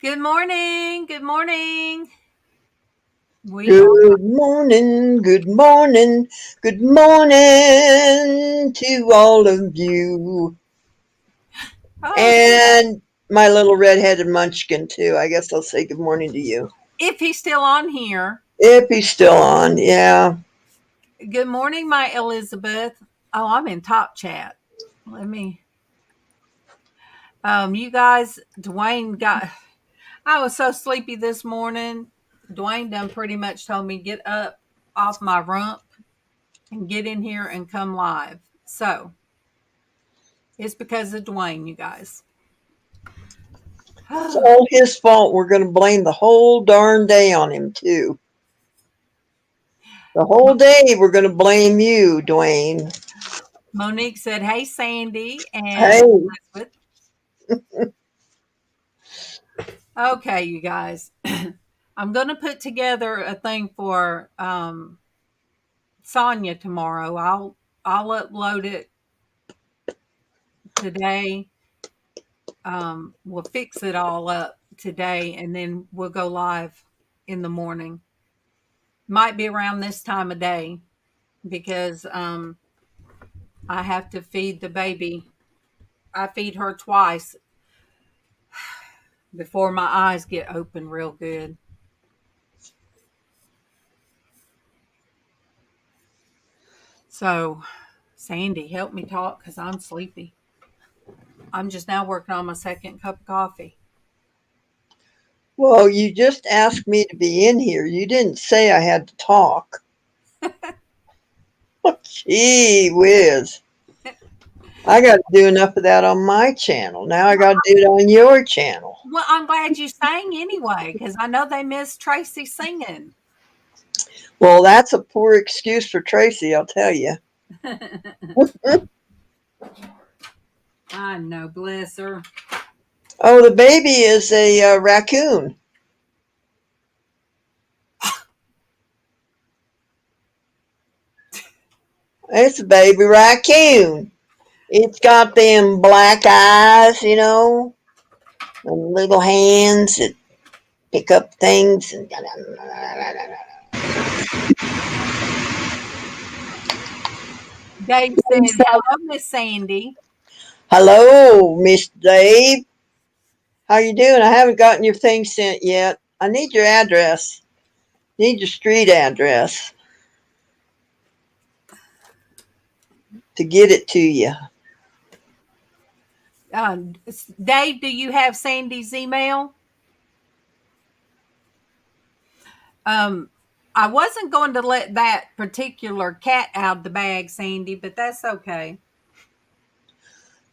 Good morning. Good morning. We are. Good morning, good morning, good morning to all of you. Oh, And my little red-headed munchkin, too. I guess I'll say good morning to you. if he's still on here. If he's still on, yeah. Good morning, my Elizabeth. Oh, I'm in top chat. Let me. You guys, Dwayne got. I was so sleepy this morning. Dwayne done pretty much told me get up off my rump and get in here and come live. So it's because of Dwayne, you guys. It's all his fault. We're going to blame the whole darn day on him, too. The whole day we're going to blame you, Dwayne. Monique said, "Hey, Sandy and Hey, Elizabeth." Okay, you guys. I'm going to put together a thing for Sonja tomorrow. I'll upload it today. We'll fix it all up today, and then we'll go live in the morning. Might be around this time of day because I have to feed the baby. I feed her twice before my eyes get open real good. So, Sandy, help me talk because I'm sleepy. I'm just now working on my second cup of coffee. well, you just asked me to be in here. You didn't say I had to talk. Gee whiz. I got to do enough of that on my channel. Now I got to do it on your channel. Well, I'm glad you sang anyway because I know they miss Traci singing. Well, that's a poor excuse for Traci, I'll tell you. I know, bless her. Oh, the baby is a raccoon. It's a baby raccoon. It's got them black eyes, and little hands that pick up things. And Dave said, "Hello, Miss Sandy." hello, Miss Dave. How you doing? I haven't gotten your thing sent yet. I need your address. Need your street address to get it to you. Uh, Dave, do you have Sandy's email? Um, I wasn't going to let that particular cat out of the bag, Sandy, but that's okay.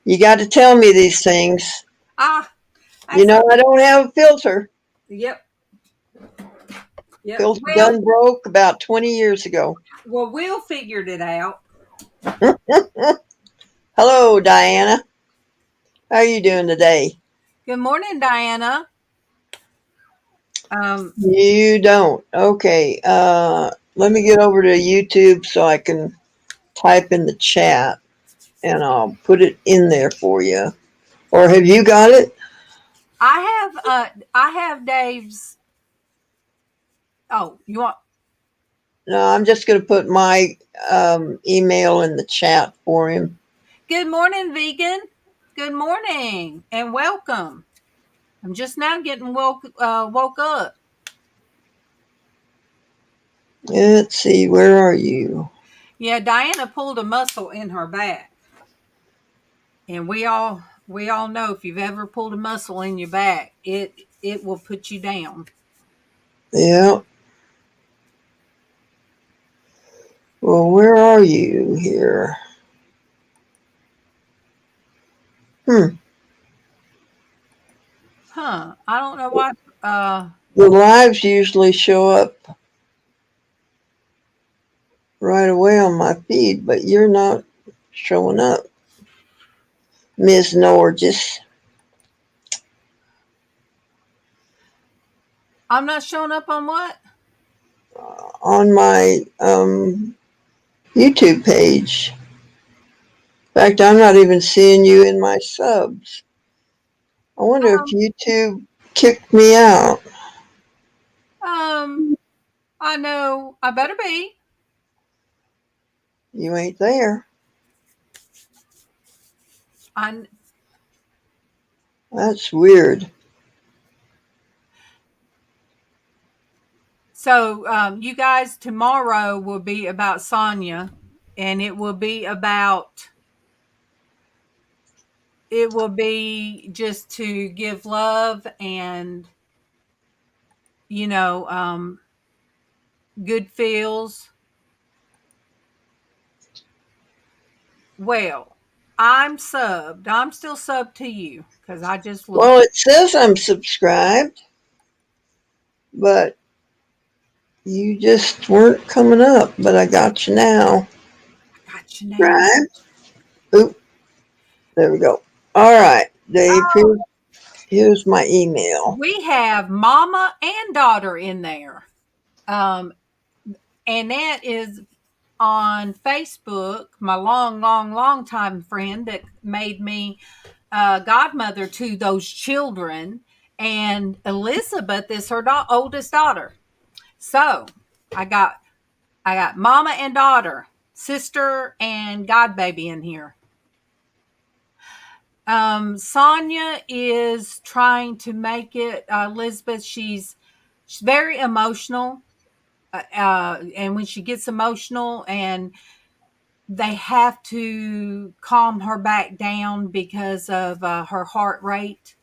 You got to tell me these things. Ah, You that's know, okay. I don't have a filter. Yep, yep. Filter done broke about 20 years ago. Well, we'll figure it out. Hello, Diana. How are you doing today? Good morning, Diana. Um, You don't. Okay. Let me get over to YouTube so I can type in the chat and I'll put it in there for you. Or have you got it? I have Dave's. Oh, you want? No, I'm just going to put my email in the chat for him. Good morning, vegan. Good morning and welcome. I'm just now getting woke up. Let's see, where are you? Yeah, Diana pulled a muscle in her back, and we all know if you've ever pulled a muscle in your back, it will put you down. Yeah. Well, where are you here? Hmm. Huh? I don't know why. The lives usually show up right away on my feed, but you're not showing up, Ms. Norges. I'm not showing up on what? On my YouTube page. In fact, I'm not even seeing you in my subs. I wonder if YouTube kicked me out. I know. I better be. You ain't there. I That's weird. So, you guys, tomorrow will be about Sonja, and it will be just to give love and, you know, good feels. Well, I'm subbed. I'm still subbed to you because I just Well, looked. it says I'm subscribed, but you just weren't coming up. But I got you now. I got you now. Right? Oop. There we go. All right, Dave. Here's my email. We have mama and daughter in there. Um, Annette is on Facebook, my long, long, long time friend that made me godmother to those children. And Elizabeth is her oldest daughter. So I got mama and daughter, sister and godbaby in here. Sonja is trying to make it. Elizabeth, she's very emotional, and when she gets emotional, and they have to calm her back down because of her heart rate.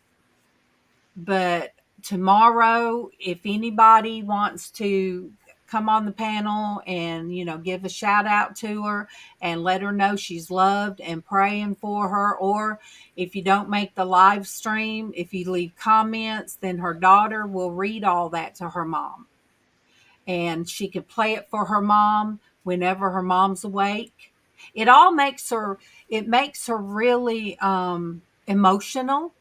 But tomorrow, if anybody wants to come on the panel and give a shout out to her and let her know she's loved and praying for her, or if you don't make the live stream, if you leave comments, then her daughter will read all that to her mom, and she could play it for her mom whenever her mom's awake. It makes her really emotional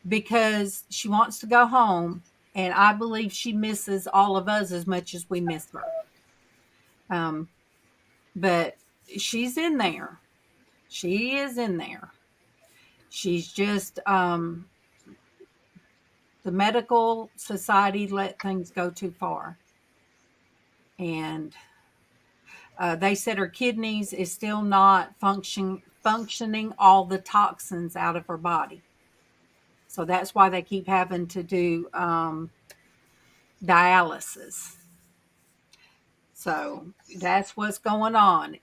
because she wants to go home, and I believe she misses all of us as much as we miss her. But she's in there. She is in there. She's just the medical society let things go too far, and they said her kidneys is still not functioning all the toxins out of her body. So that's why they keep having to do dialysis. So that's what's going on.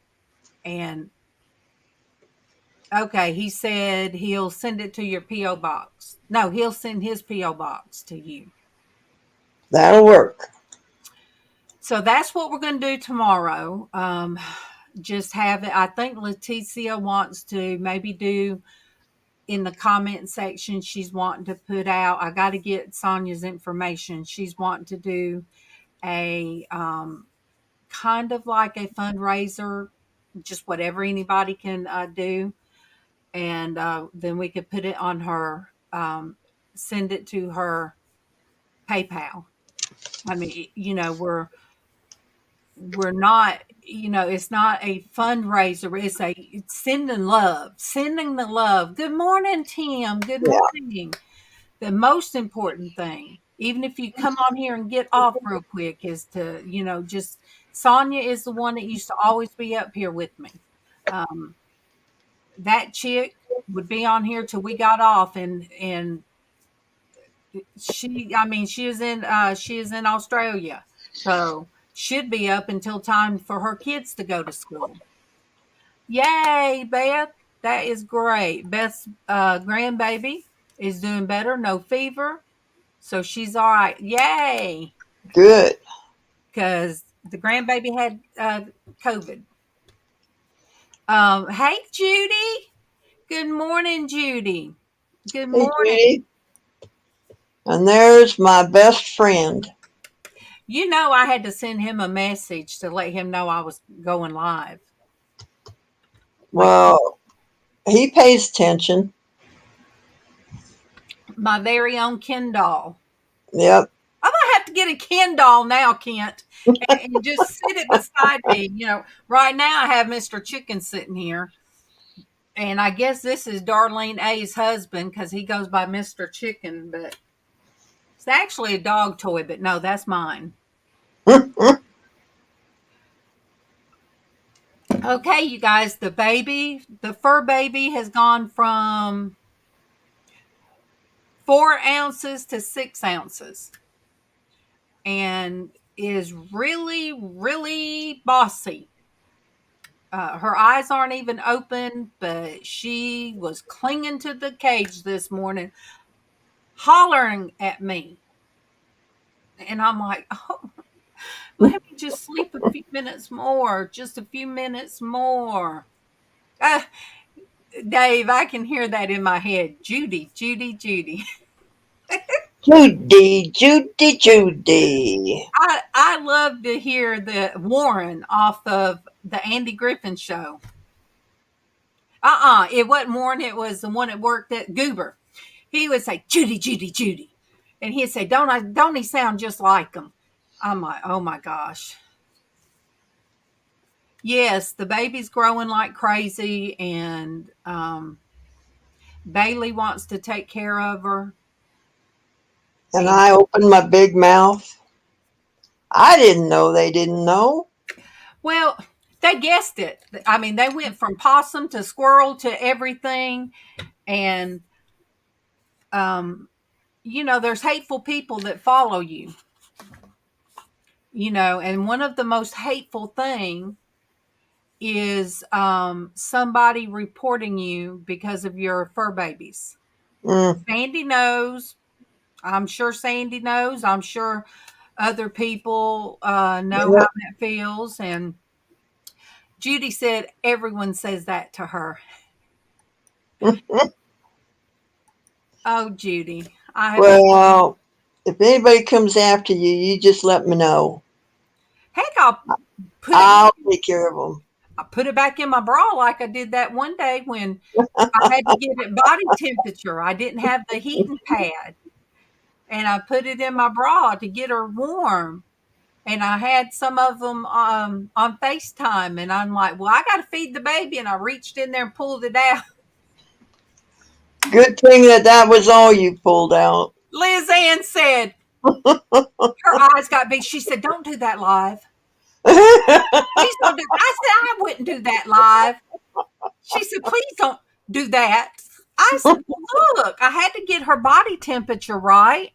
And okay, he said he'll send it to your P.O. box. No, he'll send his P.O. box to you. That'll work. So that's what we're going to do tomorrow. Just have it. I think Leticia wants to maybe do in the comment section. She's wanting to put out, I got to get Sonja's information. She's wanting to do a kind of like a fundraiser, just whatever anybody can do. And then we could put it on her, send it to her PayPal. I mean, we're not, it's not a fundraiser. It's sending the love. Good morning, Tim. Good Yeah. morning. The most important thing, even if you come on here and get off real quick, is to, just Sonja is the one that used to always be up here with me. That chick would be on here till we got off, and she is in Australia, so she'd be up until time for her kids to go to school. Yay, Beth! That is great. Beth's grandbaby is doing better, no fever, so she's all right. Yay! Good. Because the grandbaby had COVID. Hey, Judy. Good morning, Judy. Good Hey, morning. Judy. And there's my best friend. I had to send him a message to let him know I was going live. Well, he pays attention. My very own Ken doll. Yep. I'm going to have to get a Ken doll now, Kent, and just sit it beside me. Right now I have Mr. Chicken sitting here. And I guess this is Darlene A's husband because he goes by Mr. Chicken. But It's actually a dog toy, but no, that's mine. Okay, you guys, the fur baby has gone from 4 ounces to 6 ounces and is really, really bossy. Her eyes aren't even open, but she was clinging to the cage this morning, hollering at me. And I'm like, oh, let me just sleep a few minutes more, just a few minutes more. Uh, Dave, I can hear that in my head. Judy, Judy, Judy. Judy, Judy, Judy. I love to hear the Warren off of the Andy Griffin show. It wasn't Warren. It was the one that worked at Goober. He would say, Judy, Judy, Judy. And he'd say, don't he sound just like him? I'm like, oh my gosh. Yes, the baby's growing like crazy, and Bailey wants to take care of her. And I opened my big mouth. I didn't know they didn't know. Well, they guessed it. I mean, they went from possum to squirrel to everything. And, there's hateful people that follow you, and one of the most hateful thing is somebody reporting you because of your fur babies. Sandy knows. I'm sure Sandy knows. I'm sure other people know how that feels. And Judy said everyone says that to her. Oh, Judy. Well, if anybody comes after you, you just let me know. Heck, I'll take care of them. I put it back in my bra like I did that one day when I had to get it body temperature. I didn't have the heating pad. And I put it in my bra to get her warm. And I had some of them on FaceTime. And I'm like, well, I got to feed the baby. And I reached in there and pulled it out. Good thing that was all you pulled out. LizzAnn said, her eyes got big. She said, don't do that live. Please don't do. I said, I wouldn't do that live. She said, please don't do that. I said, well, look, I had to get her body temperature right.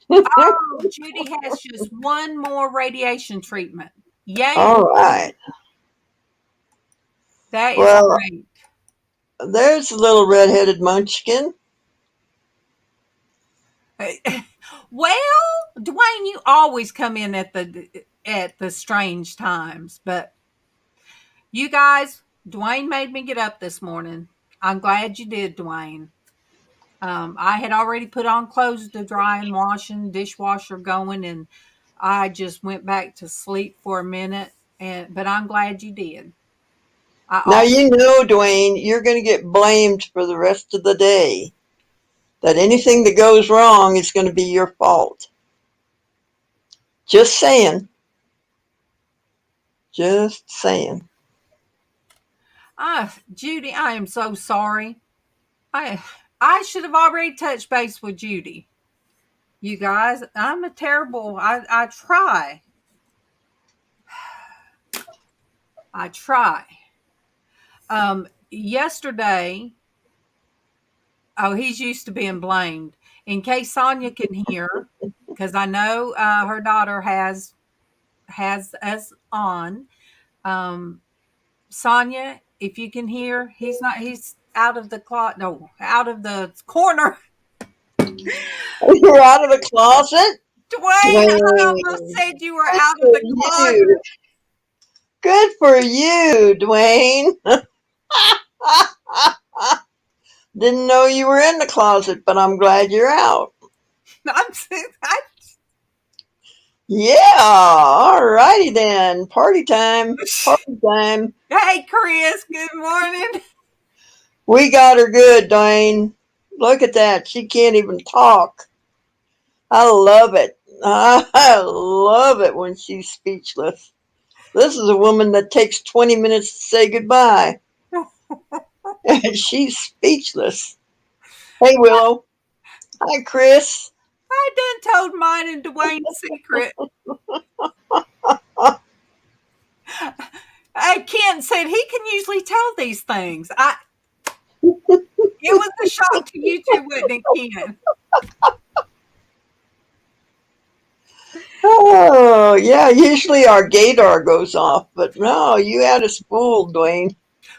Oh, Judy has just one more radiation treatment. Yay. All right. That is great. There's a little red-headed munchkin. Well, Dwayne, you always come in at the strange times, but you guys, Dwayne made me get up this morning. I'm glad you did, Dwayne. I had already put on clothes to dry and washing, dishwasher going, and I just went back to sleep for a minute. But I'm glad you did. Now you know, Dwayne, you're going to get blamed for the rest of the day. That anything that goes wrong is going to be your fault. Just saying. Just saying. Judy, I am so sorry. I should have already touched base with Judy. You guys, I'm a terrible. I try. I try. Yesterday, he's used to being blamed. In case Sonya can hear, because I know her daughter has us on. Sonya, if you can hear, he's out of the out of the corner. You're out of the closet? Dwayne, I almost said you were out of the closet. Good for you, Dwayne. Didn't know you were in the closet, but I'm glad you're out. Yeah, all righty then. Party time. Party time. Hey, Chris, good morning. We got her good, Dwayne. Look at that. She can't even talk. I love it. I love it when she's speechless. This is a woman that takes 20 minutes to say goodbye. And she's speechless. Hey, Willow. Hi, Chris. I done told mine and Dwayne's secret. Kent said he can usually tell these things. It was a shock to you too, wasn't it, Ken? Oh, yeah, usually our gaydar goes off, but no, you had us fooled, Dwayne.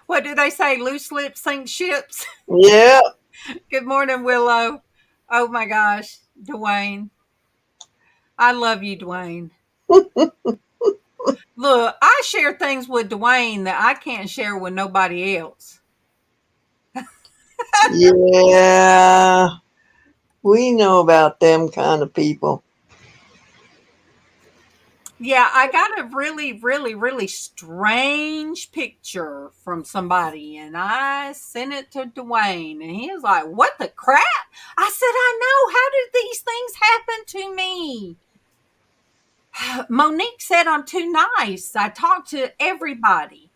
What do they say? Loose lips sink ships. Yeah. Good morning, Willow. Oh my gosh, Dwayne. I love you, Dwayne. Look, I share things with Dwayne that I can't share with nobody else. Yeah. We know about them kind of people. Yeah, I got a really, really, really strange picture from somebody, and I sent it to Dwayne, and he was like, "What the crap?" I said, "I know. How did these things happen to me?" Monique said, "I'm too nice. I talk to everybody."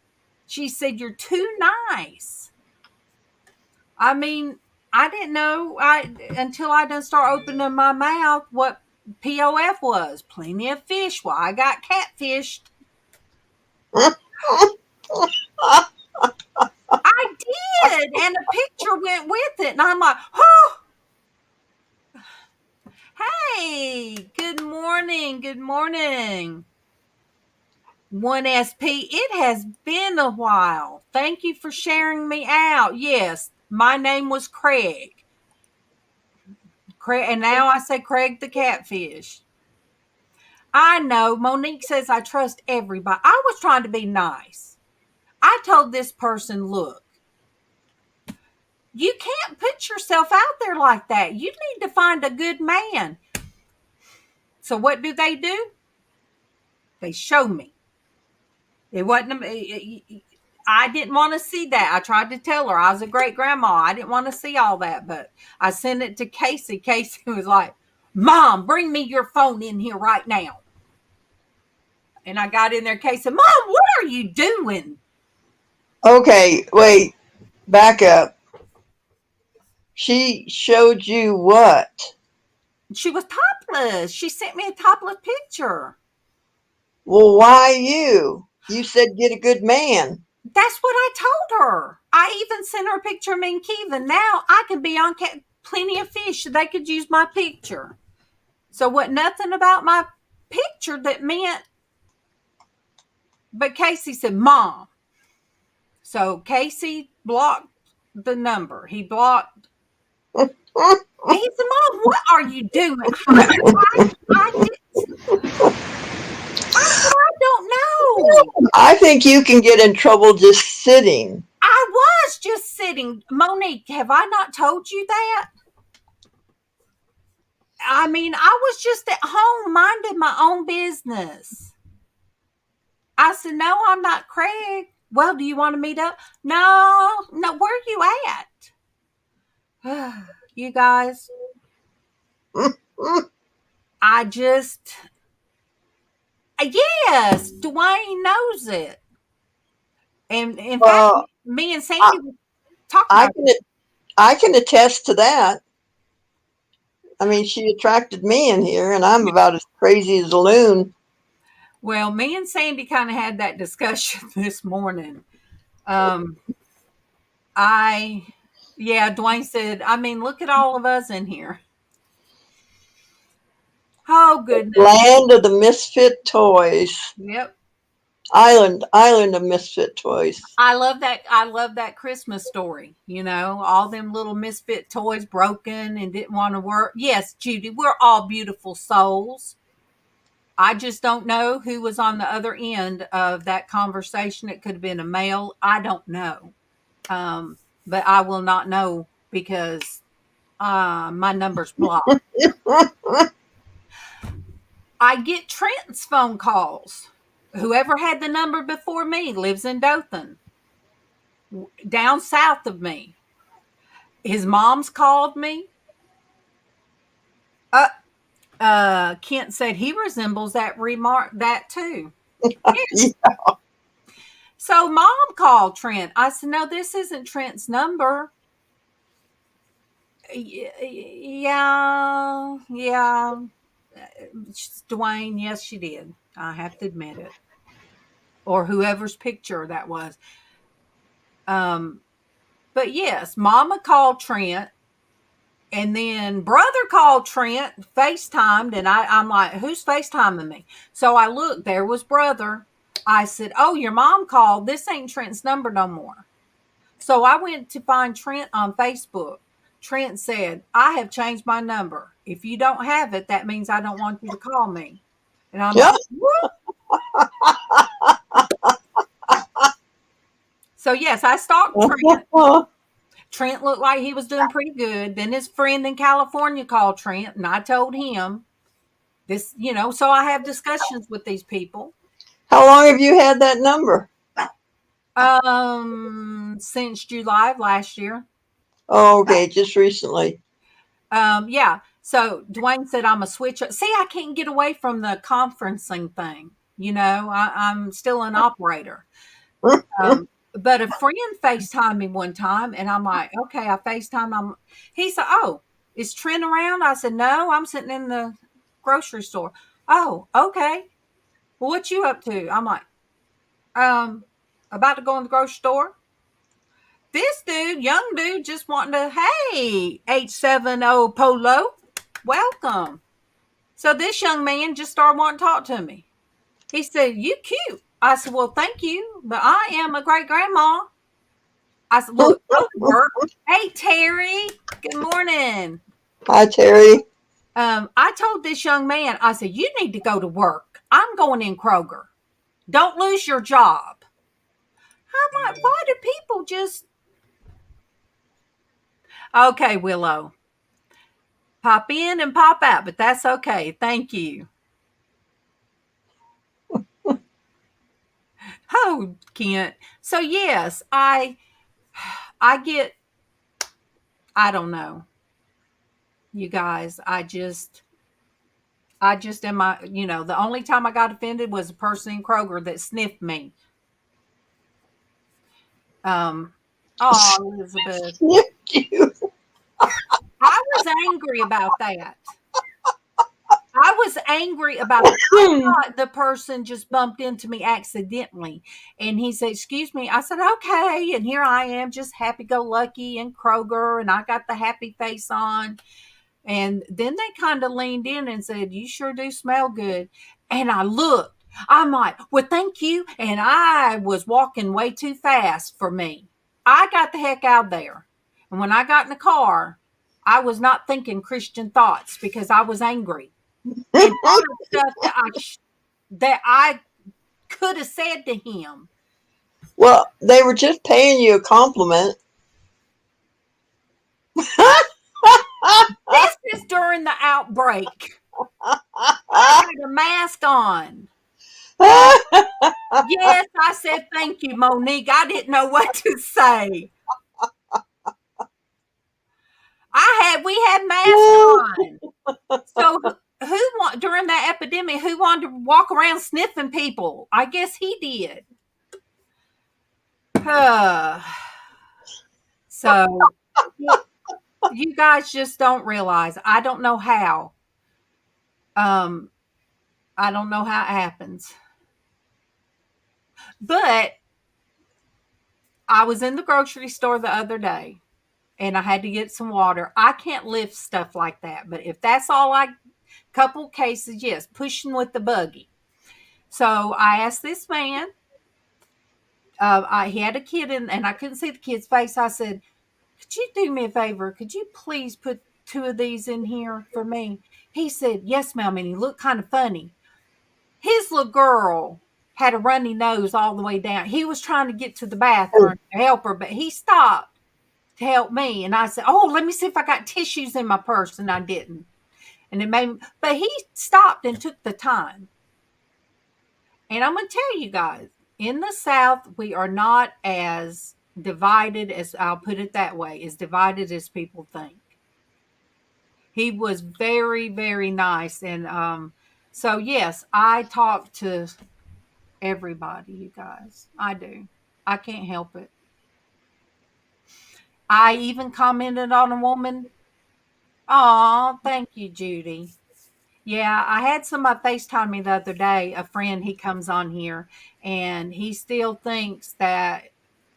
She said, "You're too nice." I mean, I didn't know until I done start opening my mouth what POF was. Plenty of fish. Well, I got catfished. I did, and a picture went with it, and I'm like, oh, hey, good morning, good morning. 1SP, it has been a while. Thank you for sharing me out. Yes, my name was Craig. Craig, and now I say Craig the catfish. I know. Monique says I trust everybody. I was trying to be nice. I told this person, look, you can't put yourself out there like that. You need to find a good man. So what do? They show me. It wasn't. I didn't want to see that. I tried to tell her I was a great grandma. I didn't want to see all that, but I sent it to Casey. Casey was like, "Mom, bring me your phone in here right now." And I got in there. Casey said, "Mom, what are you doing?" Okay, wait, back up. She showed you what? She was topless. She sent me a topless picture. Well, why you? You said get a good man. That's what I told her. I even sent her a picture of me and Kevin. Now I can be on Plenty of Fish. They could use my picture. So what? Nothing about my picture that meant. But Casey said, "Mom." So Casey blocked the number. He blocked. He said, "Mom, what are you doing?" I said, "I don't know." I think you can get in trouble just sitting. I was just sitting. Monique, have I not told you that? I mean, I was just at home minding my own business. I said, "No, I'm not Craig." "Well, do you want to meet up?" No, where are you at? You guys, I just, yes, Dwayne knows it. And in fact, Well, me and I, Sandy were talking I about can I can attest to that. I mean, she attracted me in here, and I'm it. about as crazy as a loon. Well, me and Sandy kind of had that discussion this morning. Um, Dwayne said, I mean, look at all of us in here. Oh, goodness. Land of the misfit toys. Yep. Island of misfit toys. I love that. I love that Christmas story. You know, all them little misfit toys broken and didn't want to work. Yes, Judy, we're all beautiful souls. I just don't know who was on the other end of that conversation. It could have been a male. I don't know. But I will not know because my number's blocked. I get Trent's phone calls. Whoever had the number before me lives in Dothan, down south of me. His mom's called me. Kent said he resembles that too. Yes. Yeah. So mom called Trent. I said, "No, this isn't Trent's number." Yeah, Yeah. Dwayne, yes, she did. I have to admit it. Or whoever's picture that was. But yes, Mama called Trent, and then brother called Trent, FaceTimed, and I'm like, who's FaceTiming me? So I looked, there was brother. I said, oh, your mom called. This ain't Trent's number no more. So I went to find Trent on Facebook. Trent said, I have changed my number. If you don't have it, that means I don't want you to call me. And I'm Yeah. like, what? So yes, I stalked Trent. Trent looked like he was doing pretty good. Then his friend in California called Trent, and I told him this, so I have discussions with these people. How long have you had that number? Since July of last year. Oh, okay, just recently. Yeah. So Dwayne said I'm a switch. See, I can't get away from the conferencing thing. I'm still an operator. But a friend FaceTimed me one time, and I'm like, okay, I FaceTime. He said, oh, is Trent around? I said, no, I'm sitting in the grocery store. Oh, okay. Well, what you up to? I'm like, about to go in the grocery store. This dude, young dude, just wanting to, hey, 870 Polo, welcome. So this young man just started wanting to talk to me. He said, you cute. I said, well, thank you, but I am a great grandma. I said, look, go to work. Hey, Terry, good morning. Hi, Terry. I told this young man, I said, you need to go to work. I'm going in Kroger. Don't lose your job. I'm like, why do people just... Okay, Willow. Pop in and pop out, but that's okay. Thank you. Oh, Kent. So yes, I get, I don't know. You guys, I just am the only time I got offended was a person in Kroger that sniffed me. Oh, Elizabeth. You. I was angry about that. I was angry about it. I thought the person just bumped into me accidentally. And he said, excuse me. I said, okay. And here I am, just happy-go-lucky in Kroger. And I got the happy face on. And then they kind of leaned in and said, you sure do smell good. And I looked. I'm like, well, thank you. And I was walking way too fast for me. I got the heck out of there. And when I got in the car, I was not thinking Christian thoughts because I was angry. And all the stuff that I could have said to him. Well, they were just paying you a compliment. This is during the outbreak. I had a mask on. Yes, I said thank you, Monique. I didn't know what to say. We had masks on. So who during that epidemic, who wanted to walk around sniffing people? I guess he did. So you guys just don't realize. I don't know how. I don't know how it happens. But I was in the grocery store the other day and I had to get some water. I can't lift stuff like that. But if that's all couple cases, yes, pushing with the buggy. So I asked this man, he had a kid in, and I couldn't see the kid's face. I said, could you do me a favor? Could you please put 2 of these in here for me? He said, yes, ma'am. And he looked kind of funny. His little girl had a runny nose all the way down. He was trying to get to the bathroom to help her, but he stopped to help me. And I said, oh, let me see if I got tissues in my purse. And I didn't. And it made me, but he stopped and took the time. And I'm going to tell you guys, in the South, we are not as divided as, I'll put it that way, as divided as people think. He was very, very nice. And so, yes, I talk to everybody, you guys. I do. I can't help it. I even commented on a woman Oh, thank you, Judy. Yeah, I had somebody FaceTime me the other day, a friend, he comes on here, and he still thinks that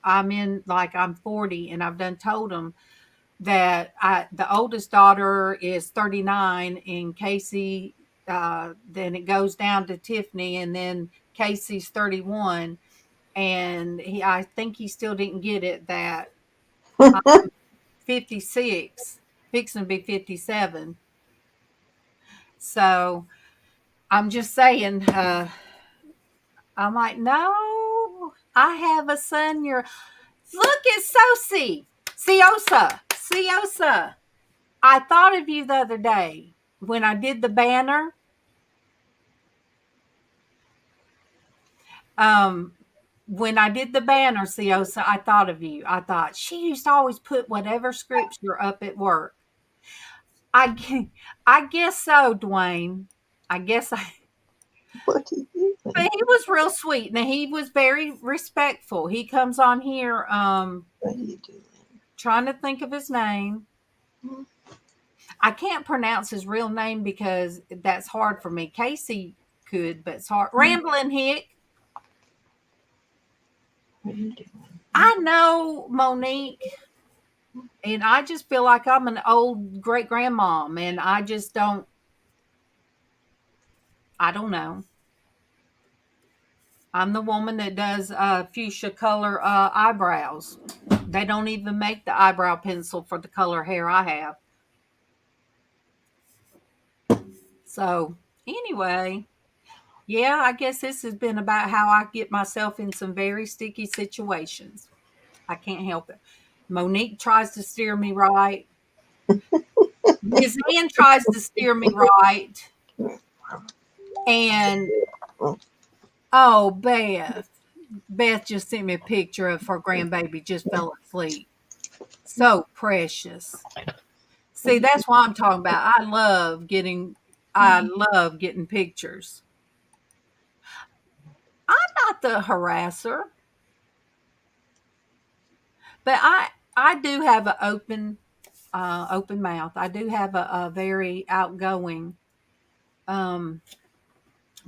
I'm 40, and I've done told him that the oldest daughter is 39, and Casey, then it goes down to Tiffany, and then Casey's 31. And I think he still didn't get it that I'm 56, fixing to be 57. So I'm just saying, I'm like, no, I have a son. Look at Ciosa. I thought of you the other day when I did the banner. Um, when I did the banner, Ciosa, I thought of you. I thought she used to always put whatever scripture up at work. I guess so, Dwayne. I guess I. What are you But doing? he was real sweet. Now he was very respectful. He comes on here, What are you doing? trying to think of his name. I can't pronounce his real name because that's hard for me. Casey could, but it's hard. Rambling Hick. What are you doing? I know, Monique, and I just feel like I'm an old great grandmom, and I just don't. I don't know. I'm the woman that does fuchsia color eyebrows. They don't even make the eyebrow pencil for the color hair I have. So, anyway, yeah, I guess this has been about how I get myself in some very sticky situations. I can't help it. Monique tries to steer me right. LizzAnn tries to steer me right. And, oh, Beth. Beth just sent me a picture of her grandbaby just fell asleep. So precious. See, that's what I'm talking about. I love getting pictures. I'm not the harasser, but I do have an open mouth. I do have a very outgoing um,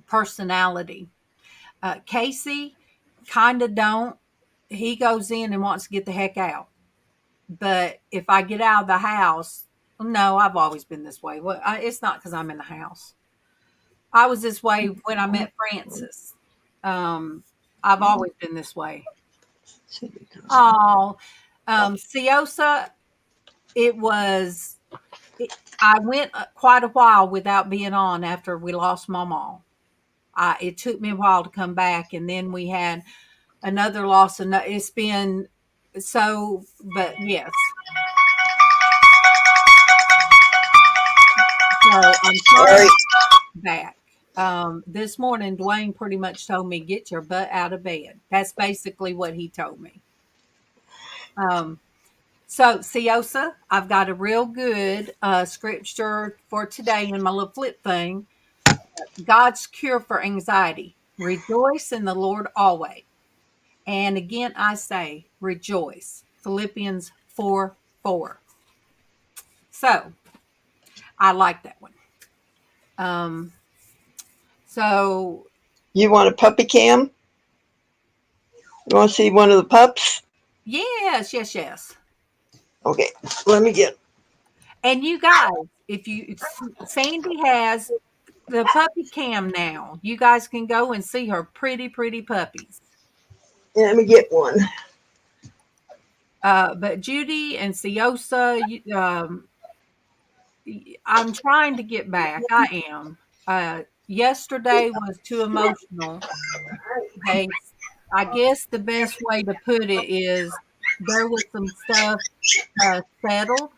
personality. Casey kind of don't. He goes in and wants to get the heck out. But if I get out of the house, no, I've always been this way. Well, it's not because I'm in the house. I was this way when I met Francis. Um, I've always been this way. Oh, Ciosa, it was. I went quite a while without being on after we lost MawMaw. It took me a while to come back, and then we had another loss, and it's been so. But yes, so I'm trying Sorry. back. This morning, Dwayne pretty much told me, "Get your butt out of bed." That's basically what he told me. Um, so, Ciosa, I've got a real good scripture for today in my little flip thing. God's cure for anxiety. Rejoice in the Lord always. And again, I say, rejoice. Philippians 4:4. So, I like that one. Um, so, You want a puppy cam? You want to see one of the pups? yes. Okay, let me get. And you guys, Sandy has the puppy cam now. You guys can go and see her pretty puppies. Let me get one. But Judy and Ciosa, I'm trying to get back. I am. Yesterday was too emotional. They, I guess the best way to put it is there was some stuff settled.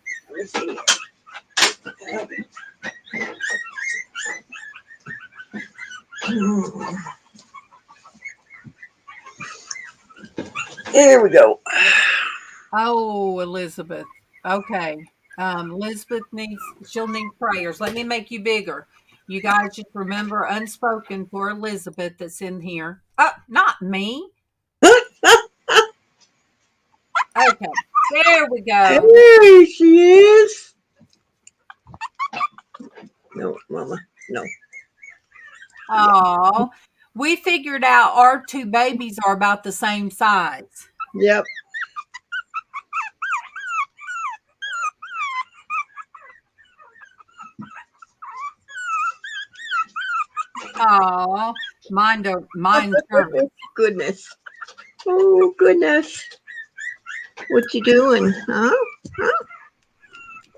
There we go. Oh, Elizabeth. Okay. She'll need prayers. Let me make you bigger. You guys just remember unspoken for Elizabeth that's in here. Not me. Okay. There we go. There she is. No, Mama. No. Yeah. Oh, we figured out our two babies are about the same size. Yep. Oh, mine don't. Goodness. Oh, goodness. What you doing? Huh? Huh?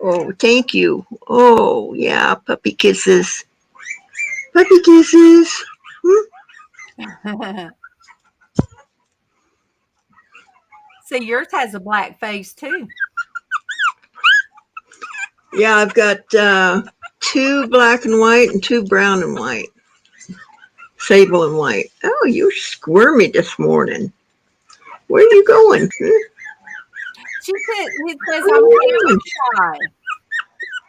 Oh, thank you. Oh, yeah. Puppy kisses. Puppy kisses. See, yours has a black face too. Yeah, I've got two black and white and two brown and white. Sable and white. Oh, you're squirmy this morning. Where are you going? It says Where are I'm you camera going? shy.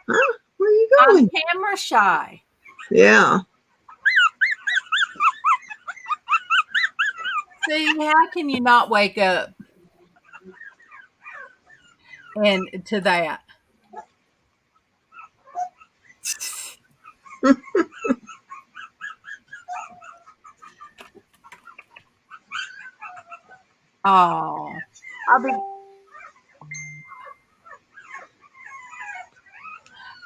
Huh? Where are you I'm going? camera shy. Yeah. See, how can you not wake up and to that? Oh, I'll be.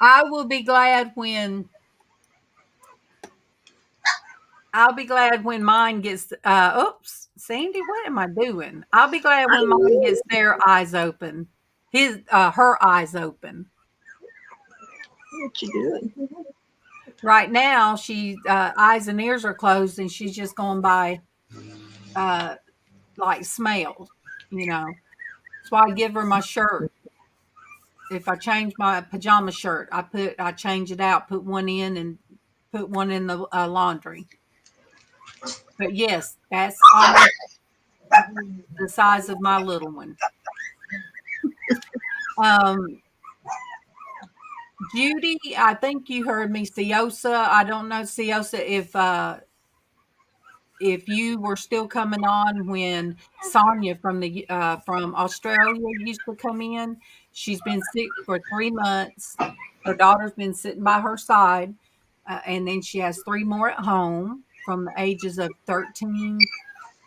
I will be glad when. I'll be glad when mine gets. Oops, Sandy, what am I doing? I'll be glad I when mine know. gets their eyes open. Her eyes open. What you doing? Right now, she eyes and ears are closed, and she's just going by uh, like smell. You know, so I give her my shirt. If I change my pajama shirt, I change it out, put one in, and put one in the laundry. But yes, that's almost the size of my little one. Um, Judy, I think you heard me. Siosa, I don't know, Siosa, if you were still coming on when Sonia from Australia used to come in. She's been sick for 3 months. Her daughter's been sitting by her side, and then she has three more at home from the ages of 13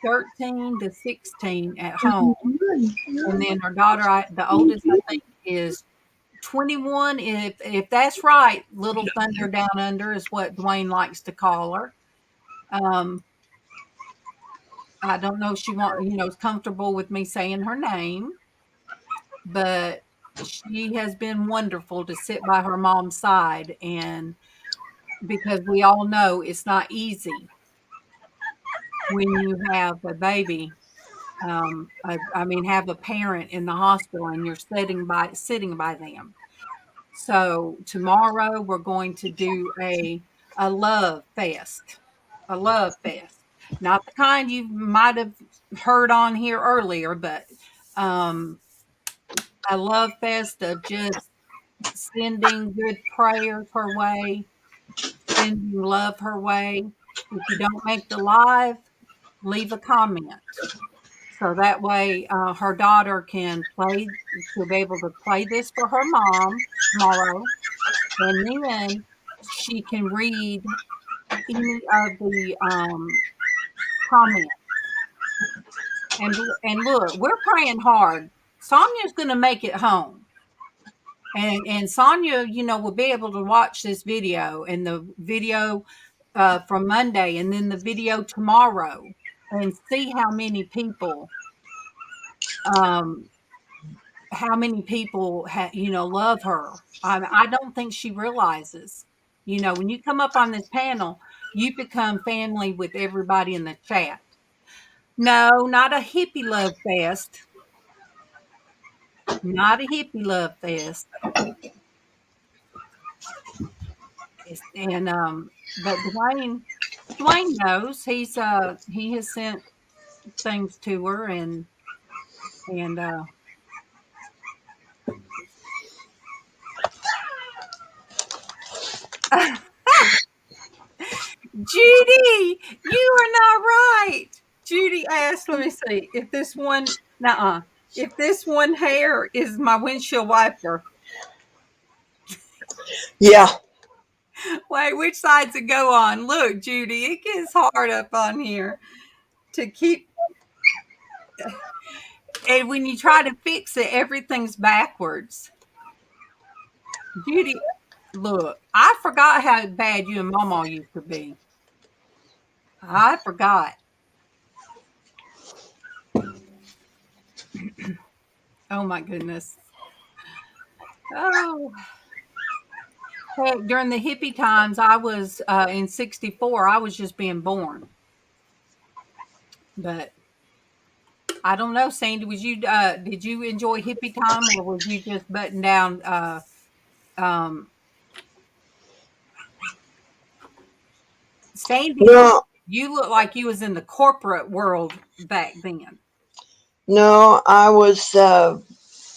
to 16 at home. And then her daughter, the oldest, I think, is 21. If that's right, Little Thunder Down Under is what Dwayne likes to call her. Um, I don't know if she is comfortable with me saying her name, but she has been wonderful to sit by her mom's side, and because we all know it's not easy when you have a baby. I mean, have a parent in the hospital and you're sitting by them. So tomorrow we're going to do a love fest, a love fest. Not the kind you might have heard on here earlier, but um, a love fest of just sending good prayers her way, sending love her way. If you don't make the live, leave a comment. So that way, her daughter can play. She'll be able to play this for her mom tomorrow, and then she can read any of the comments. And look, we're praying hard. Sonia's going to make it home, and Sonia, will be able to watch this video and the video from Monday, and then the video tomorrow, and see um, how many people love her. I don't think she realizes. When you come up on this panel, you become family with everybody in the chat. No, not a hippie love fest. Not a hippie love fest. But Dwayne knows. He has sent things to her, and Judy, you are not right. Judy asked, let me see, if this one hair is my windshield wiper. Yeah. Wait, which side's it go on? Look, Judy, it gets hard up on here to keep. And when you try to fix it, everything's backwards. Judy, look, I forgot how bad you and MawMaw used to be. I forgot. Oh my goodness. Oh, heck, during the hippie times, I was in '64. I was just being born, but I don't know, Sandy. Was you did you enjoy hippie time, or was you just button down? Um, Sandy, No, you look like you was in the corporate world back then. no, I was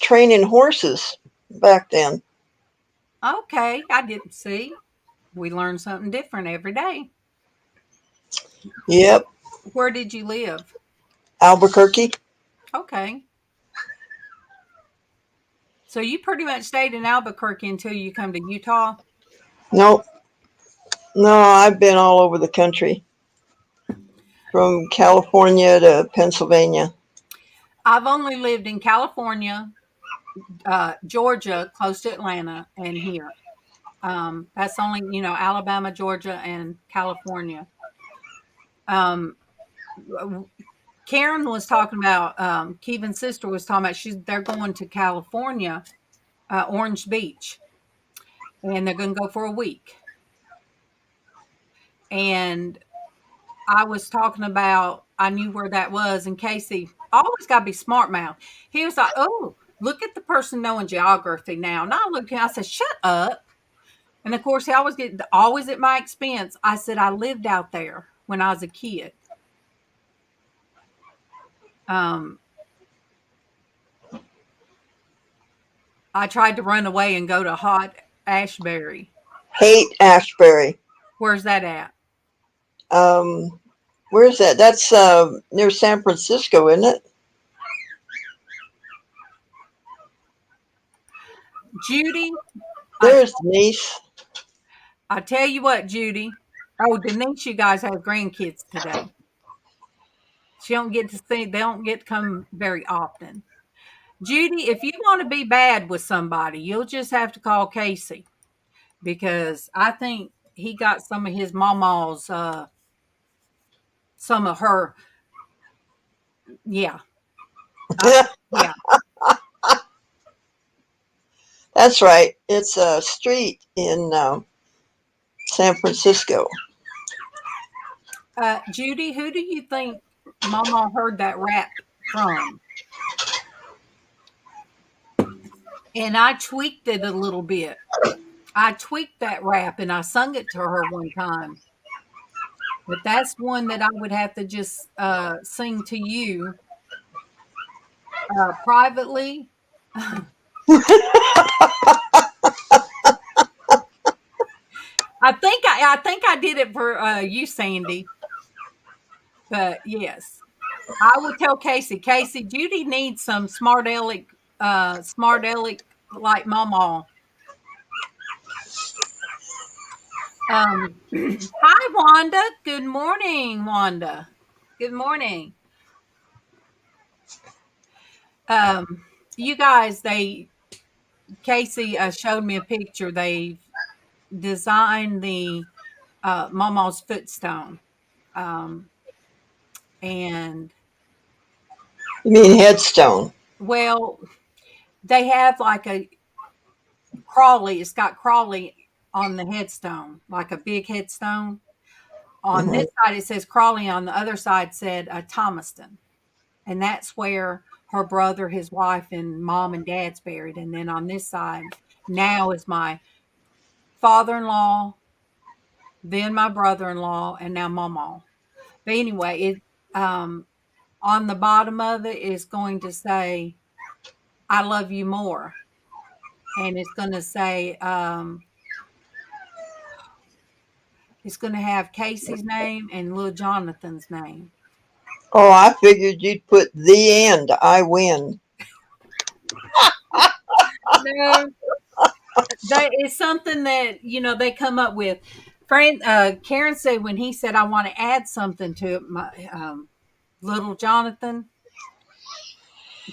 training horses back then. Okay, I didn't see. We learn something different every day. Yep, Where did you live? Albuquerque. Okay. So you pretty much stayed in Albuquerque until you come to Utah? Nope, no, I've been all over the country, from California to Pennsylvania. I've only lived in California, Georgia, close to Atlanta, and here. That's only, Alabama, Georgia, and California. Um, Karen was talking about, Keevan's sister was talking about they're going to California, Orange Beach, and they're going to go for a week. And I was talking about, I knew where that was, and Casey always got to be smart mouth. He was like, "Oh, look at the person knowing geography now." And I looked at him, I said, "Shut up." And of course, he always at my expense. I said, "I lived out there when I was a kid." Um, I tried to run away and go to Hot Ashbury. Hate Ashbury. Where's that at? Um, where's that? That's near San Francisco, isn't it? Judy, I, There's Denise. I tell you what, Judy. Oh, Denise, you guys have grandkids today. She don't get to see. They don't get to come very often. Judy, if you want to be bad with somebody, you'll just have to call Casey, because I think he got some of his mama's, some of her. Yeah, yeah. That's right. It's a street in San Francisco. Judy, who do you think Mama heard that rap from? And I tweaked it a little bit. I tweaked that rap and I sung it to her one time. But that's one that I would have to just sing to you privately. I think I did it for you, Sandy. But yes, I would tell Casey. Casey, Judy needs some smart aleck like Mama. Hi, Wanda. Good morning, Wanda. Good morning. Um, you guys, Casey showed me a picture. They designed the Mama's footstone. Um, and You mean headstone? well, they have like a Crawley. It's got Crawley on the headstone, like a big headstone. On Hmm. this side, it says Crawley. On the other side, said Thomaston. And that's where her brother, his wife, and mom and dad's buried. And then on this side now is my father-in-law, then my brother-in-law, and now MawMaw. But anyway, it on the bottom of it is going to say, "I love you more," and it's going to say, it's going to have Casey's name and little Jonathan's name. Oh, I figured you'd put the end. I win. No, It's something that they come up with. Fran, Karen said when he said I want to add something to it, my little Jonathan.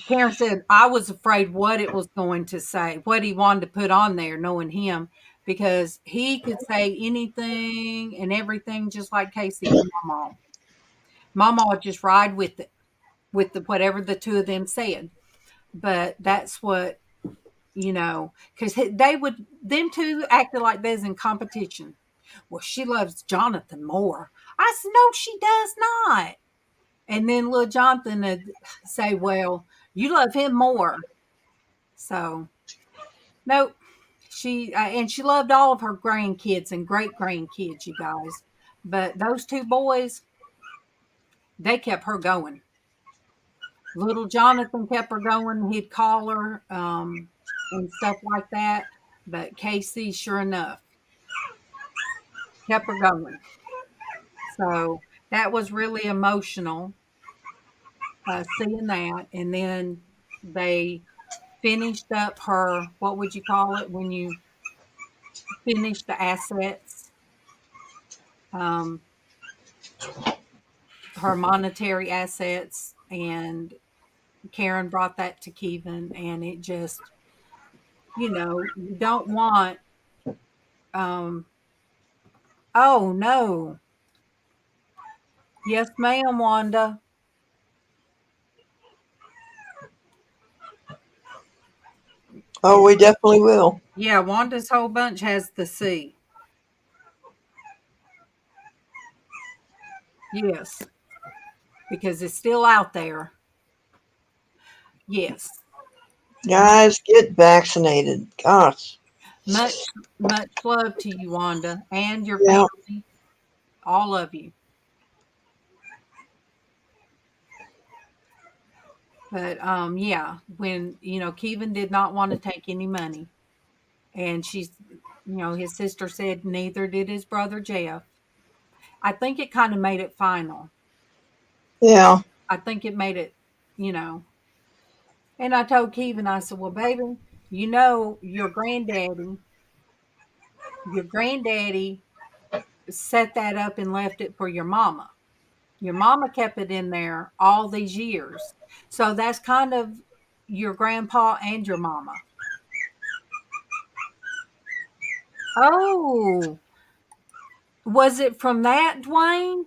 Karen said I was afraid what it was going to say, what he wanted to put on there, knowing him, because he could say anything and everything, just like Casey and Mama. Mama would just ride with it, with whatever the two of them said. But that's what because them two acted like they's in competition. Well, she loves Jonathan more. I said, no, she does not. And then little Jonathan would say, well, you love him more. So, no, and she loved all of her grandkids and great grandkids, you guys. But those two boys, they kept her going. Little Jonathan kept her going. He'd call her and stuff like that. But Casey, sure enough, kept her going. So that was really emotional seeing that. And then they finished up her, what would you call it when you finish the assets? Um, her monetary assets. And Karen brought that to Kevin. And it just, you don't want, um, oh no. Yes, ma'am, Wanda. Oh, we definitely will. Yeah, Wanda's whole bunch has the C. Yes, because it's still out there. Yes. Guys, get vaccinated. Gosh. Much, much love to you, Wanda, and your Yeah. family, all of you. But yeah, when Kevin did not want to take any money, and his sister said neither did his brother Jeff. I think it kind of made it final. Yeah. I think it made it, you know. And I told Kevin, I said, "Well, baby, your granddaddy set that up and left it for your mama. Your mama kept it in there all these years. So that's kind of your grandpa and your mama." Oh, was it from that, Dwayne?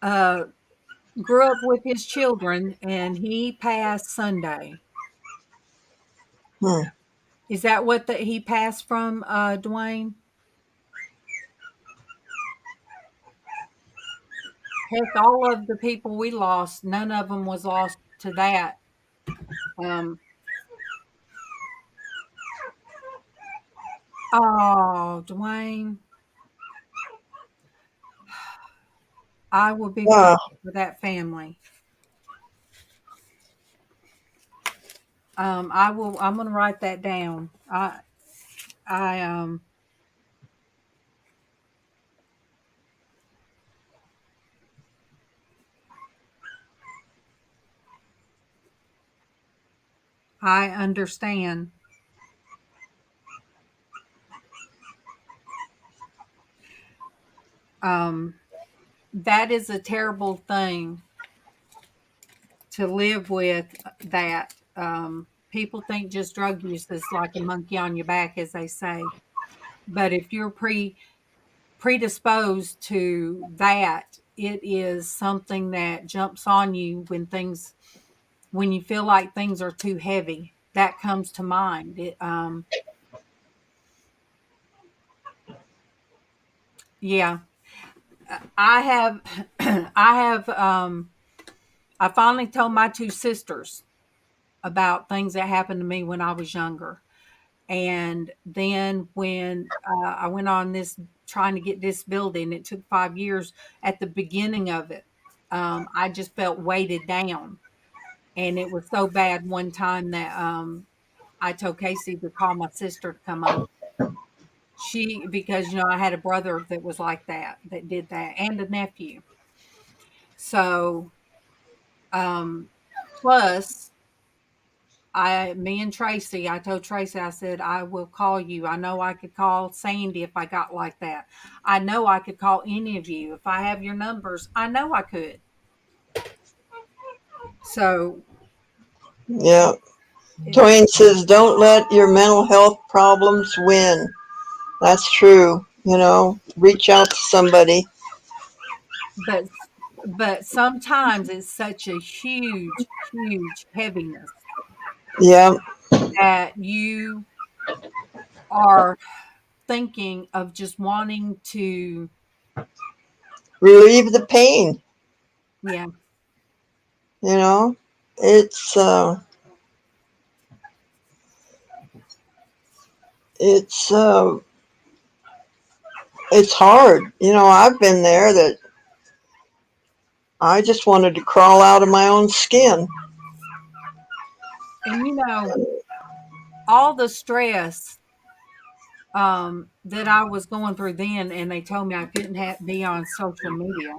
Uh, grew up with his children and he passed Sunday. Hmm. Is that what he passed from, Dwayne? Heck, all of the people we lost, none of them was lost to that. Um, oh, Dwayne, I will be praying Uh, for that family. I'm going to write that down. I, I understand. Um, that is a terrible thing to live with. That people think just drug use is like a monkey on your back, as they say. But if you're predisposed to that, it is something that jumps on you when you feel like things are too heavy. That comes to mind. Yeah, I have, I have, I finally told my two sisters about things that happened to me when I was younger. And then when I went on this trying to get this building, it took 5 years. At the beginning of it, I just felt weighted down. And it was so bad one time that I told Casey to call my sister to come over. Because I had a brother that was like that did that, and a nephew. So, um, plus me and Traci, I told Traci, I said, I will call you. I know I could call Sandy if I got like that. I know I could call any of you. If I have your numbers, I know I could. So, Yeah. it, Twain says, don't let your mental health problems win. That's true. Reach out to somebody. but, but sometimes it's such a huge, huge heaviness Yeah. that you are thinking of just wanting to, Relieve the pain. yeah, You know, it's uh, it's uh, it's hard. I've been there. That I just wanted to crawl out of my own skin. and all the stress that I was going through then, and they told me I couldn't be on social media.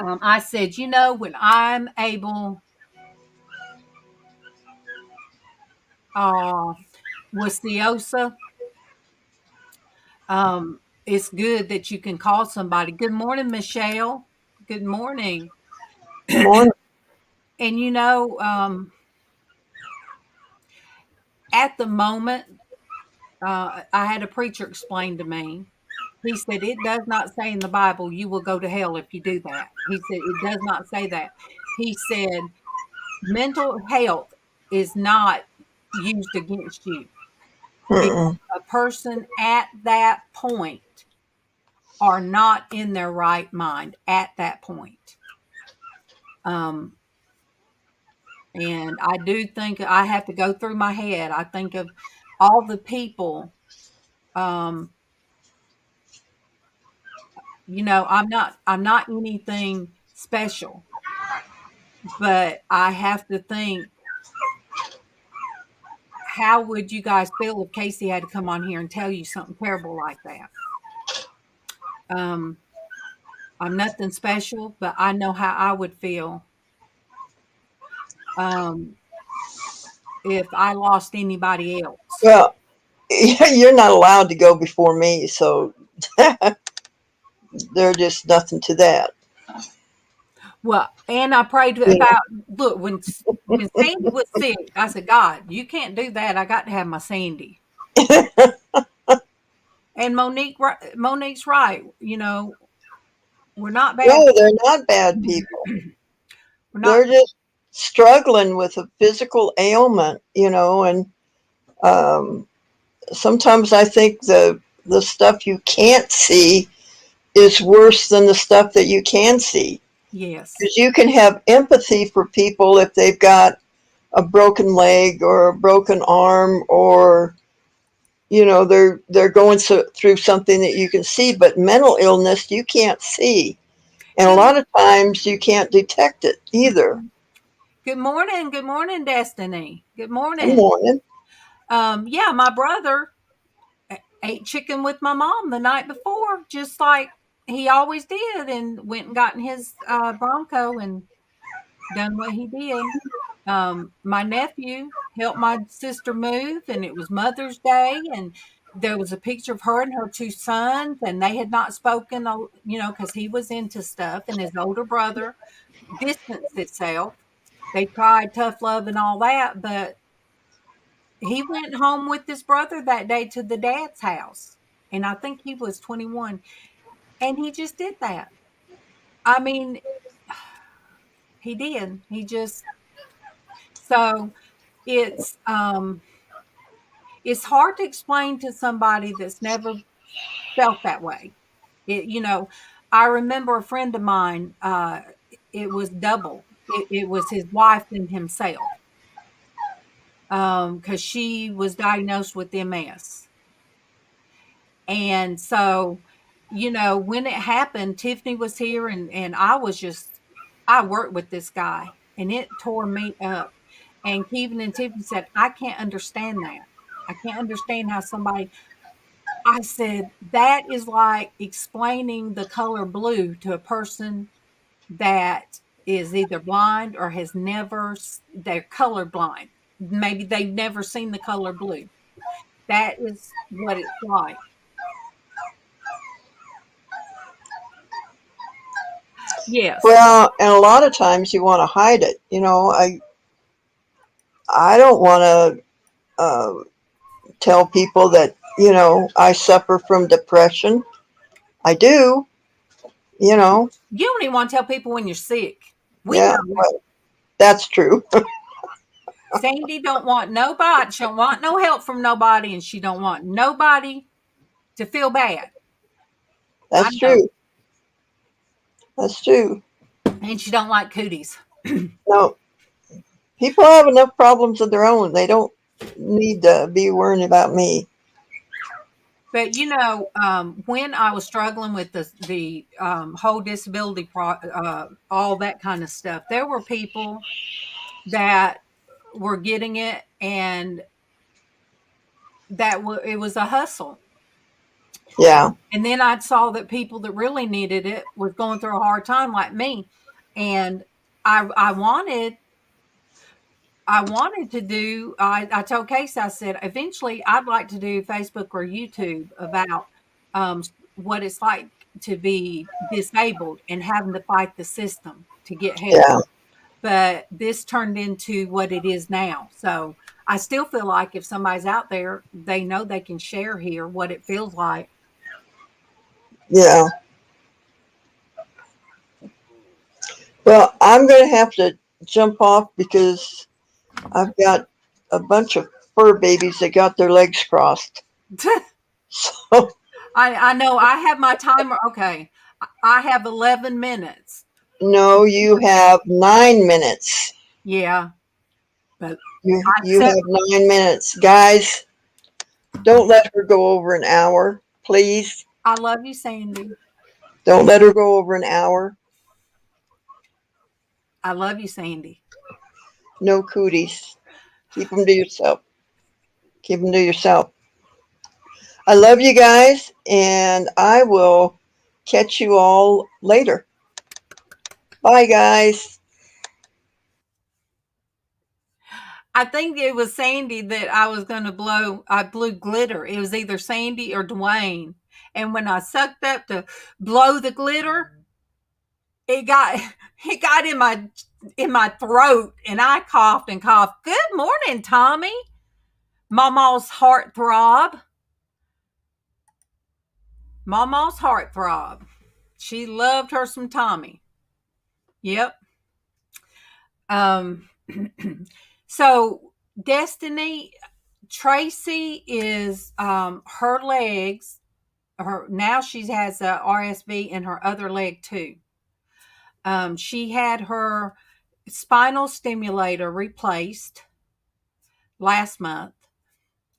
I said, when I'm able, uh, with Ciosa, it's good that you can call somebody. Good morning, Michelle. Good morning. Morning. And at the moment, I had a preacher explain to me. He said, it does not say in the Bible, you will go to hell if you do that. He said, it does not say that. He said, mental health is not used against you because Mm-mm. a person at that point are not in their right mind at that point. Um, and I do think I have to go through my head. I think of all the people. Um, I'm not anything special, but I have to think, how would you guys feel if Casey had to come on here and tell you something terrible like that? Um, I'm nothing special, but I know how I would feel um, if I lost anybody else. Well, you're not allowed to go before me, so there's just nothing to that. Well, and I prayed You know. about, look, when Sandy was sick, I said, God, you can't do that. I got to have my Sandy. And Monique's right. We're not bad. No, they're not bad people. We're not. They're just struggling with a physical ailment, and um, sometimes I think the stuff you can't see is worse than the stuff that you can see. Yes. Because you can have empathy for people if they've got a broken leg or a broken arm, or they're going through something that you can see, but mental illness you can't see, and a Good, lot of times you can't detect it either. good morning. Good morning, Destiny. Good Good morning. morning. Yeah, my brother ate chicken with my mom the night before, just like he always did, and went and gotten his Bronco and done what he did. My nephew helped my sister move, and it was Mother's Day, and there was a picture of her and her two sons, and they had not spoken, because he was into stuff, and his older brother distanced itself. They tried tough love and all that, but he went home with his brother that day to the dad's house, and I think he was 21, and he just did that. I mean, he did. He just so it's um it's hard to explain to somebody that's never felt that way. I remember a friend of mine, it was double. It was his wife and himself, because she was diagnosed with MS. And so, when it happened, Tiffany was here, and I worked with this guy, and it tore me up. And Kevin and Tiffany said, I can't understand that. I can't understand how somebody, I said, that is like explaining the color blue to a person that is either blind or they're colorblind. Maybe they've never seen the color blue. That is what it's like. Yes. Well, and a lot of times you want to hide it. I don't want to tell people that I suffer from depression. I do. You know. You don't even want to tell people when you're sick. We Yeah, know. well, that's true. Sandy don't want nobody. She don't want no help from nobody, and she don't want nobody to feel bad. I That's know. true. That's true. And she don't like cooties. No, people have enough problems of their own. They don't need to be worrying about me. But when I was struggling with the whole disability, all that kind of stuff, there were people that were getting it, and it was a hustle. Yeah. And then I saw that people that really needed it was going through a hard time, like me, and I wanted to do. I told Casey, I said, eventually I'd like to do Facebook or YouTube about what it's like to be disabled and having to fight the system to get help. Yeah. But this turned into what it is now. So I still feel like if somebody's out there, they know they can share here what it feels like. Yeah. Well, I'm going to have to jump off because I've got a bunch of fur babies that got their legs crossed. So, I know I have my timer. Okay. I have 11 minutes. no, you have 9 minutes. Yeah. But You have 9 minutes. Guys, don't let her go over an hour, please. I love you, Sandy. Don't let her go over an hour. I love you, Sandy. No cooties. Keep them to yourself. Keep them to yourself. I love you guys, and I will catch you all later. Bye, guys. I think it was Sandy that I was going to blow. I blew glitter. It was either Sandy or Dwayne. And when I sucked up to blow the glitter, it got in my throat, and I coughed and coughed. Good morning, Tommy. MawMaw's heartthrob. MawMaw's heartthrob. She loved her some Tommy. Yep. So Destiny, Traci is her legs. Now she has a RSV in her other leg too. She had her spinal stimulator replaced last month.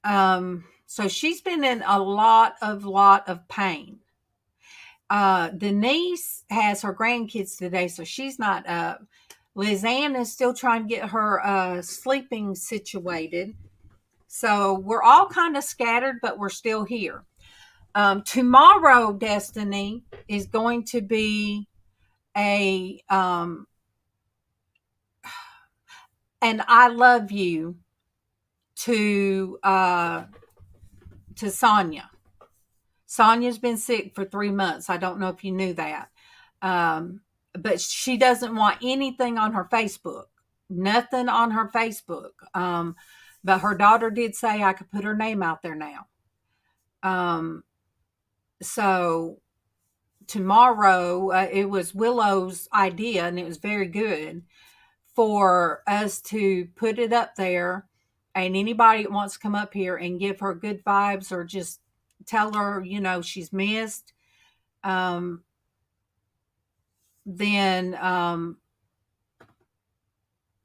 So she's been in a lot of pain. Denise has her grandkids today, so she's not up. LizzAnn is still trying to get her sleeping situated. So we're all kind of scattered, but we're still here. Tomorrow, Destiny, is going to be a and I love you to Sonya. Sonya's been sick for 3 months. I don't know if you knew that. But she doesn't want anything on her Facebook. Nothing on her Facebook. But her daughter did say I could put her name out there now. So tomorrow, it was Willow's idea, and it was very good for us to put it up there. And anybody that wants to come up here and give her good vibes or just tell her, she's missed, then,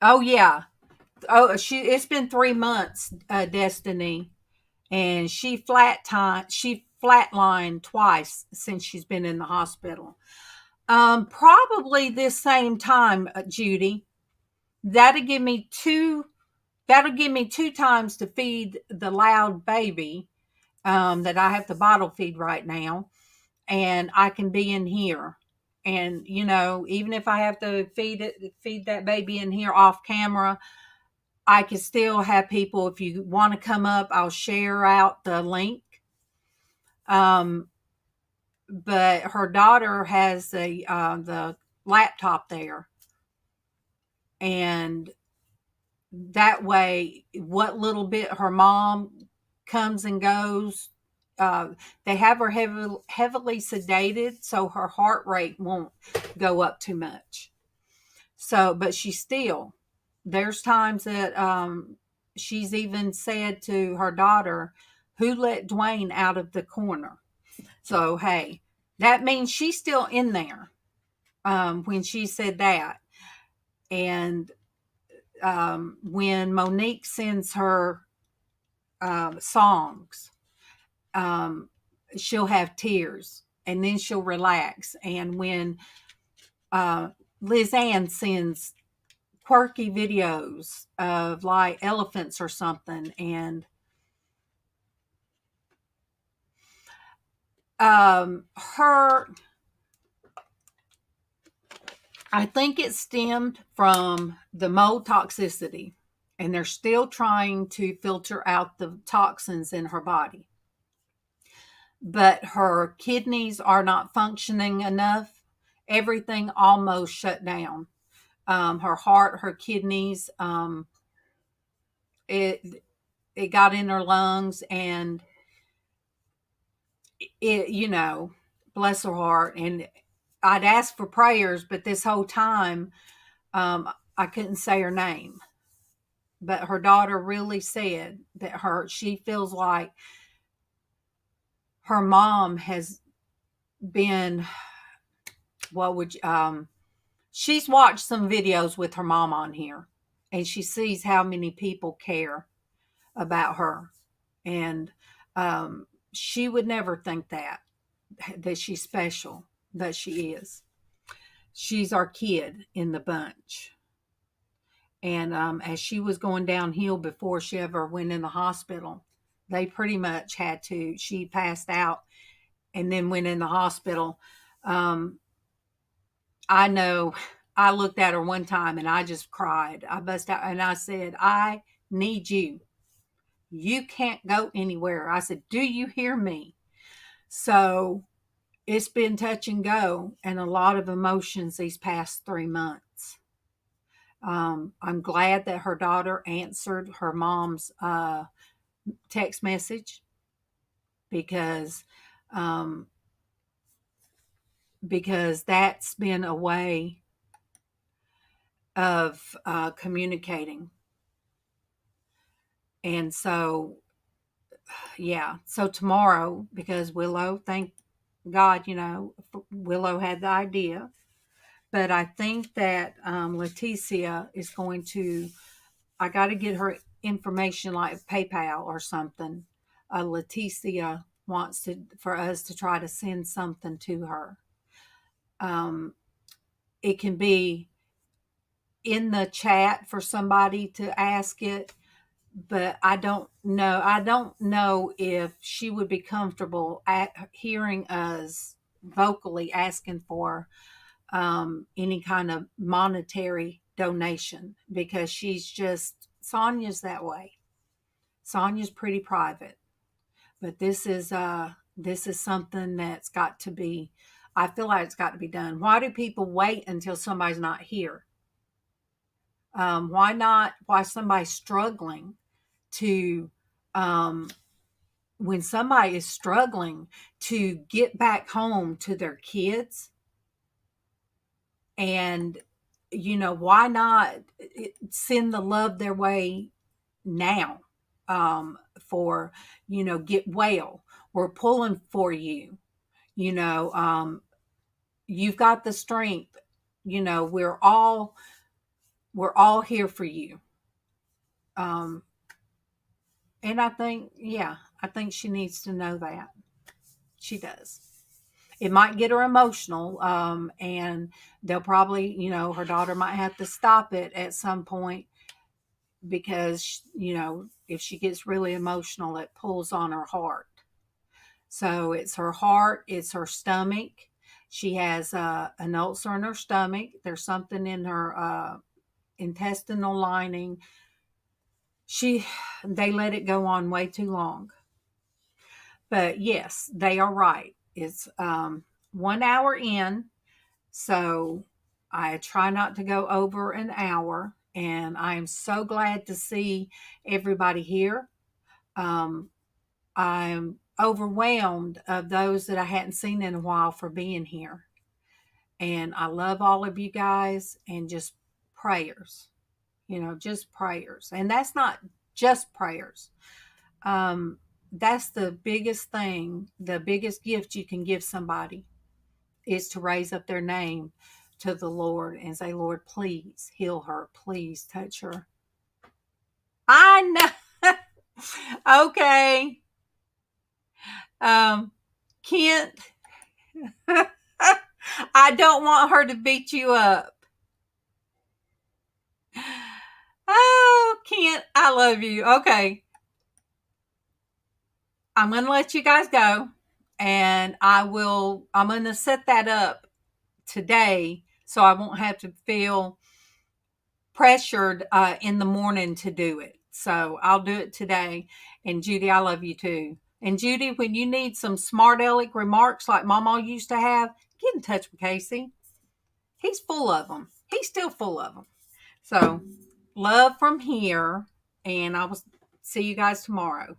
oh yeah. Oh, it's been 3 months, Destiny, and she flatlined twice since she's been in the hospital. Probably this same time, Judy. That'll give me two times to feed the loud baby that I have to bottle feed right now, and I can be in here And, even if I have to feed that baby in here off camera, I can still have people, if you want to come up, I'll share out the link. But her daughter has the laptop there, and that way, what little bit her mom comes and goes, uh, they have her heavily sedated, so her heart rate won't go up too much. So, but there's times that she's even said to her daughter, "Who let Dwayne out of the corner?" So, hey, that means she's still in there when she said that. And when Monique sends her songs, she'll have tears and then she'll relax. And when LizzAnn sends quirky videos of like elephants or something, and her, I think it stemmed from the mold toxicity, and they're still trying to filter out the toxins in her body. But her kidneys are not functioning enough. Everything almost shut down. Her heart, her kidneys, it it got in her lungs, and it, bless her heart. And I'd asked for prayers, but this whole time, I couldn't say her name. But her daughter really said that she feels like her mom has been, what would she's watched some videos with her mom on here, and she sees how many people care about her. And she would never think that she's special, but she is. She's our kid in the bunch. And as she was going downhill before she ever went in the hospital, they pretty much she passed out and then went in the hospital. I know I looked at her one time and I just cried. I bust out and I said, "I need you. You can't go anywhere." I said, "Do you hear me?" So it's been touch and go and a lot of emotions these past 3 months. I'm glad that her daughter answered her mom's text message, because um, because that's been a way of communicating. And so, yeah. So tomorrow, because Willow, thank God, Willow had the idea. But I think that Leticia is going to, I got to get her information like PayPal or something. Leticia wants for us to try to send something to her. It can be in the chat for somebody to ask it, but I don't know. I don't know if she would be comfortable at hearing us vocally asking for any kind of monetary donation, because Sonia's that way. Sonia's pretty private, but this is something that's got to be. I feel like it's got to be done. Why do people wait until somebody's not here? Why not? Why somebody's struggling to, when somebody is struggling to get back home to their kids, and why not send the love their way now? For get well. We're pulling for you. You've got the strength. We're all here for you. Um, and I think she needs to know that. She does. It might get her emotional, and they'll probably, her daughter might have to stop it at some point, because, if she gets really emotional, it pulls on her heart. So it's her heart, it's her stomach, She has an ulcer in her stomach. There's something in her intestinal lining. They let it go on way too long. But yes, they are right. It's 1 hour in, so I try not to go over an hour. And I am so glad to see everybody here. Um, I'm overwhelmed of those that I hadn't seen in a while for being here. And I love all of you guys, and just prayers, just prayers. And that's not just prayers. Um, that's the biggest thing, the biggest gift you can give somebody is to raise up their name to the Lord and say, Lord, please heal her. Please touch her. I know. Okay. Kent, I don't want her to beat you up. Oh, Kent, I love you. Okay. I'm going to let you guys go, and I'm going to set that up today so I won't have to feel pressured in the morning to do it. So I'll do it today. And Judy, I love you too. And Judy, when you need some smart aleck remarks like MawMaw used to have, get in touch with Casey. He's full of them. He's still full of them. So love from here, and I will see you guys tomorrow.